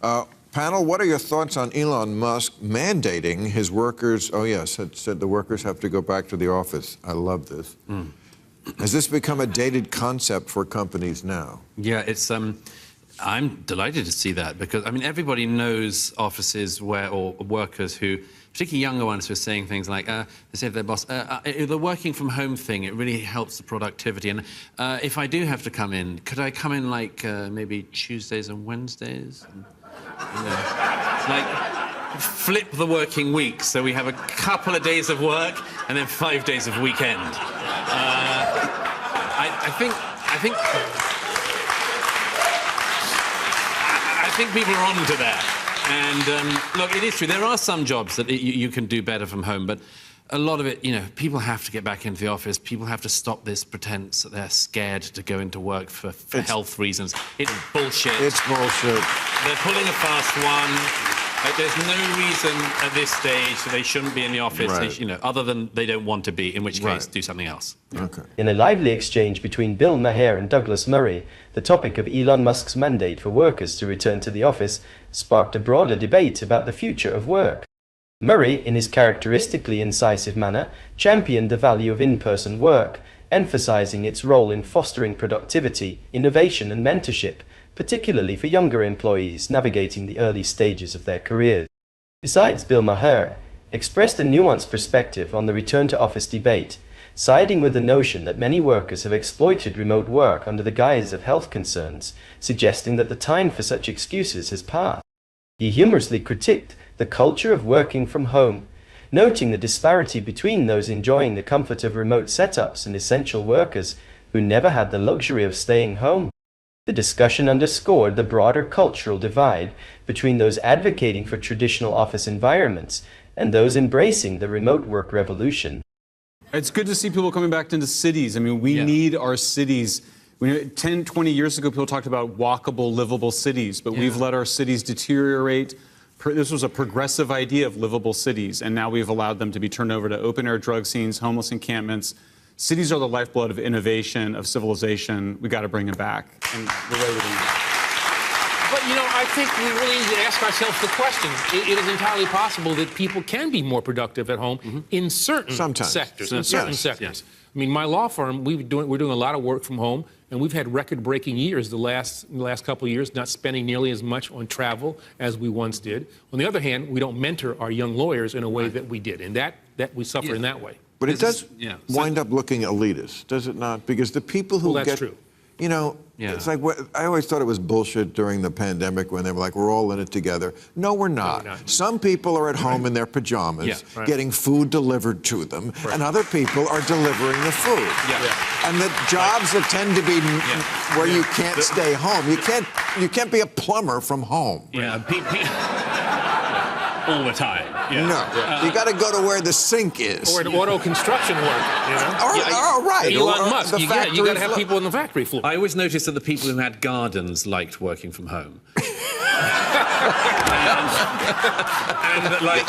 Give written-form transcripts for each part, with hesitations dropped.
Panel, what are your thoughts on Elon Musk mandating his workers, said the workers have to go back to the office. I love this. Has this become a dated concept for companies now? Yeah, I'm delighted to see that because, I mean, everybody knows offices or workers who, particularly younger ones, who are saying things like, they say to their boss, the working from home thing, it really helps the productivity. And if I do have to come in, could I come in like maybe Tuesdays and Wednesdays? And, like flip the working week so we have a couple of days of work and then 5 days of weekend. I think people are on to that. And look, it is true. There are some jobs that you can do better from home, but a lot of it, people have to get back into the office. People have to stop this pretense that they're scared to go into work for health reasons. It's bullshit. It's bullshit. They're pulling a fast one. Like, there's no reason at this stage that they shouldn't be in the office, Right. other than they don't want to be, in which case, do something else. Okay. In a lively exchange between Bill Maher and Douglas Murray, the topic of Elon Musk's mandate for workers to return to the office sparked a broader debate about the future of work. Murray, in his characteristically incisive manner, championed the value of in-person work, emphasizing its role in fostering productivity, innovation and mentorship, particularly for younger employees navigating the early stages of their careers. Besides, Bill Maher expressed a nuanced perspective on the return-to-office debate, siding with the notion that many workers have exploited remote work under the guise of health concerns, suggesting that the time for such excuses has passed. He humorously critiqued the culture of working from home, noting the disparity between those enjoying the comfort of remote setups and essential workers who never had the luxury of staying home. The discussion underscored the broader cultural divide between those advocating for traditional office environments and those embracing the remote work revolution. It's good to see people coming back into cities. I mean, we need our cities. 10, 20 years ago, people talked about walkable, livable cities, but we've let our cities deteriorate. This was a progressive idea of livable cities, and now we've allowed them to be turned over to open-air drug scenes, homeless encampments. Cities are the lifeblood of innovation, of civilization. We got to bring them back, and we're ready to do that. But, I think we really need to ask ourselves the question. It is entirely possible that people can be more productive at home in certain sectors. In certain sectors. Yes. I mean, my law firm, we're doing a lot of work from home, and we've had record-breaking years the last couple of years, not spending nearly as much on travel as we once did. On the other hand, we don't mentor our young lawyers in a way that we did, and that we suffer in that way. But it does wind up looking elitist, does it not? Because the people who that's true. It's like, I always thought it was bullshit during the pandemic when they were like, we're all in it together. No, we're not. Some people are at home in their pajamas, getting food delivered to them, and other people are delivering the food. And the jobs that tend to be where you can't stay home. You can't be a plumber from home. All the time. No, you got to go to where the sink is. Or an auto construction work. Right. Elon Musk. You got to have people on the factory floor. I always noticed that the people who had gardens liked working from home. and like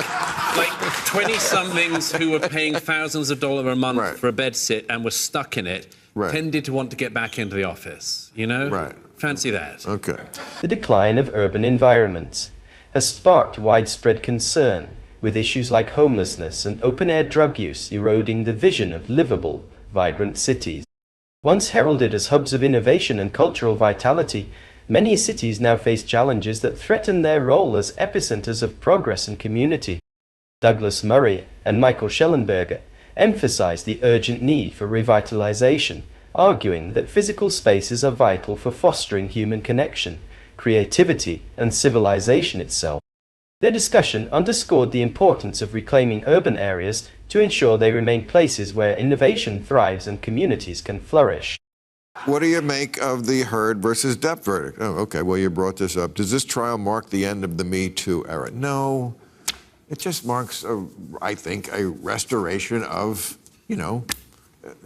20-somethings who were paying thousands of dollars a month for a bed sit and were stuck in it tended to want to get back into the office. Fancy that. Okay. The decline of urban environments has sparked widespread concern, with issues like homelessness and open-air drug use eroding the vision of livable, vibrant cities. Once heralded as hubs of innovation and cultural vitality, many cities now face challenges that threaten their role as epicenters of progress and community. Douglas Murray and Michael Schellenberger emphasize the urgent need for revitalization, arguing that physical spaces are vital for fostering human connection, creativity, and civilization itself. Their discussion underscored the importance of reclaiming urban areas to ensure they remain places where innovation thrives and communities can flourish. What do you make of the Heard versus Depp verdict? Oh, okay, well, you brought this up. Does this trial mark the end of the Me Too era? No. It just marks, I think, a restoration of,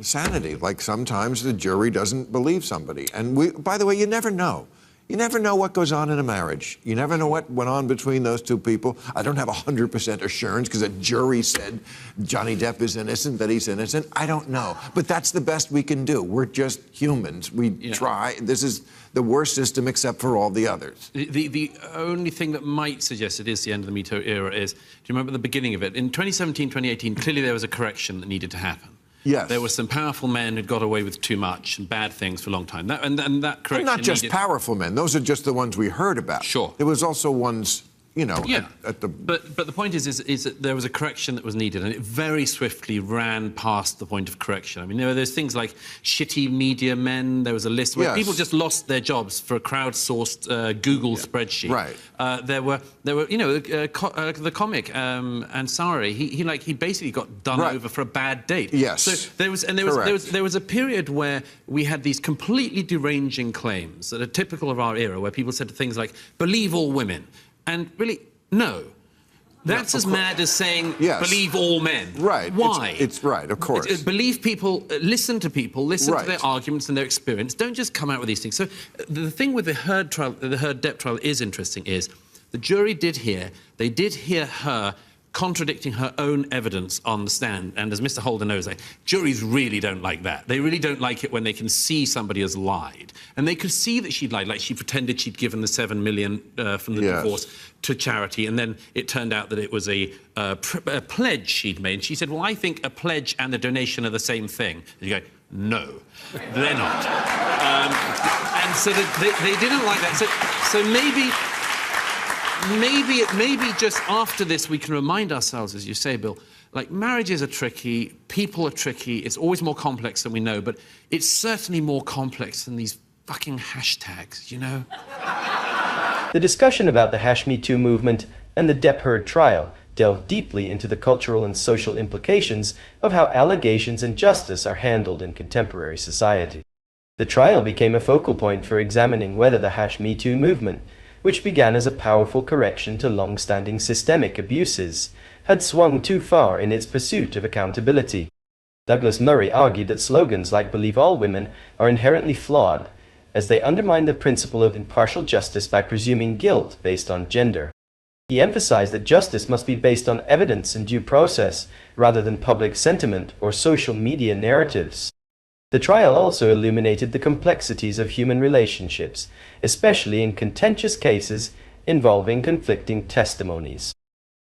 sanity. Like sometimes the jury doesn't believe somebody. And by the way, you never know. You never know what goes on in a marriage. You never know what went on between those two people. I don't have 100% assurance because a jury said Johnny Depp is innocent, that he's innocent. I don't know. But that's the best we can do. We're just humans. We try. This is the worst system except for all the others. The only thing that might suggest it is the end of the Me Too era is, do you remember the beginning of it? In 2017, 2018, clearly there was a correction that needed to happen. Yes. There were some powerful men who'd got away with too much and bad things for a long time. That correction not just powerful men. Those are just the ones we heard about. Sure. There was also ones, you know, at the... But the point is that there was a correction that was needed, and it very swiftly ran past the point of correction. I mean, there's things like shitty media men. There was a list where people just lost their jobs for a crowdsourced Google spreadsheet. Right. There were you know, the comic Ansari. He basically got done over for a bad date. Yes. So there was a period where we had these completely deranging claims that are typical of our era, where people said things like, "Believe all women." And really, no. That's as mad as saying, believe all men. Right. Why? It's right, of course. Believe people, listen to people, listen to their arguments and their experience. Don't just come out with these things. So the thing with the Heard trial, the Heard Depp trial is interesting is the jury did hear her contradicting her own evidence on the stand. And as Mr. Holder knows, juries really don't like that. They really don't like it when they can see somebody has lied. And they could see that she'd lied, like she pretended she'd given the $7 million from the divorce to charity, and then it turned out that it was a pledge she'd made. And she said, well, I think a pledge and a donation are the same thing. And you go, no, they're not. And so they didn't like that. So maybe just after this we can remind ourselves, as you say, Bill, like marriages are tricky, people are tricky, it's always more complex than we know, but it's certainly more complex than these fucking hashtags, you know? The discussion about the #MeToo movement and the Depp Heard trial delved deeply into the cultural and social implications of how allegations and justice are handled in contemporary society. The trial became a focal point for examining whether the #MeToo movement, which began as a powerful correction to long-standing systemic abuses, had swung too far in its pursuit of accountability. Douglas Murray argued that slogans like "Believe all women" are inherently flawed, as they undermine the principle of impartial justice by presuming guilt based on gender. He emphasized that justice must be based on evidence and due process, rather than public sentiment or social media narratives. The trial also illuminated the complexities of human relationships, especially in contentious cases involving conflicting testimonies.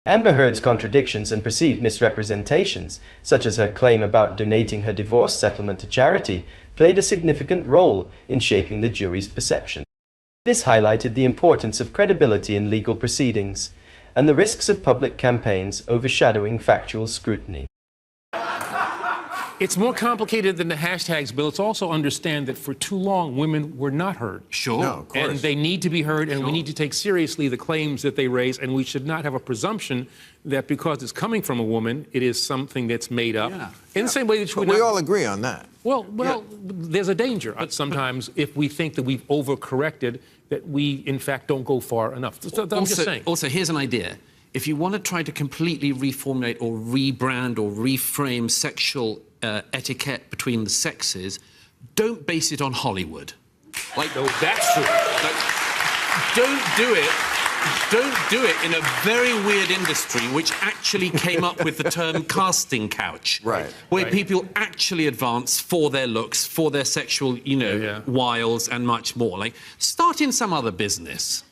Amber Heard's contradictions and perceived misrepresentations, such as her claim about donating her divorce settlement to charity, played a significant role in shaping the jury's perception. This highlighted the importance of credibility in legal proceedings and the risks of public campaigns overshadowing factual scrutiny. It's more complicated than the hashtags, Bill. It's also understand that for too long, women were not heard. Sure. No, of course. And they need to be heard, and we need to take seriously the claims that they raise, and we should not have a presumption that because it's coming from a woman, it is something that's made up. In the same way that we all agree on that. Well, there's a danger sometimes if we think that we've overcorrected, that we, in fact, don't go far enough. I'm just saying. Also, here's an idea. If you want to try to completely reformulate or rebrand or reframe sexual etiquette between the sexes, don't base it on Hollywood. Like, no, that's true. Like, don't do it in a very weird industry which actually came up with the term casting couch. Right. Where people actually advance for their looks, for their sexual, wiles and much more. Like, start in some other business.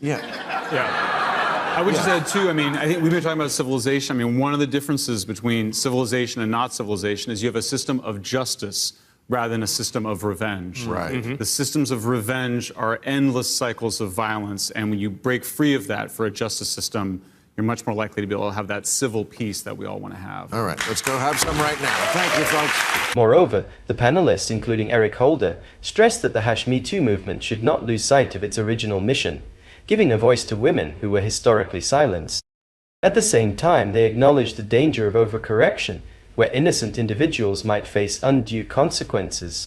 I would just add, too, I mean, I think we've been talking about civilization. I mean, one of the differences between civilization and not civilization is you have a system of justice rather than a system of revenge. Right. Mm-hmm. The systems of revenge are endless cycles of violence, and when you break free of that for a justice system, you're much more likely to be able to have that civil peace that we all want to have. All right, let's go have some right now. Thank you, folks. Moreover, the panelists, including Eric Holder, stressed that the #MeToo movement should not lose sight of its original mission, giving a voice to women who were historically silenced. At the same time, they acknowledged the danger of overcorrection, where innocent individuals might face undue consequences.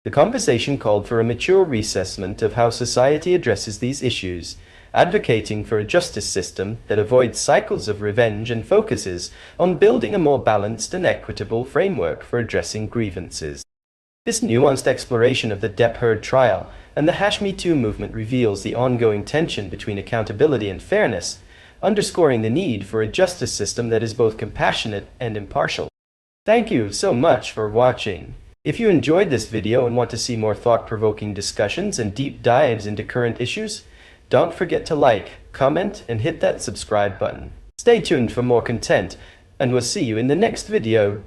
The conversation called for a mature reassessment of how society addresses these issues, advocating for a justice system that avoids cycles of revenge and focuses on building a more balanced and equitable framework for addressing grievances. This nuanced exploration of the Depp Heard trial and the #MeToo movement reveals the ongoing tension between accountability and fairness, underscoring the need for a justice system that is both compassionate and impartial. Thank you so much for watching. If you enjoyed this video and want to see more thought-provoking discussions and deep dives into current issues, don't forget to like, comment, and hit that subscribe button. Stay tuned for more content, and we'll see you in the next video.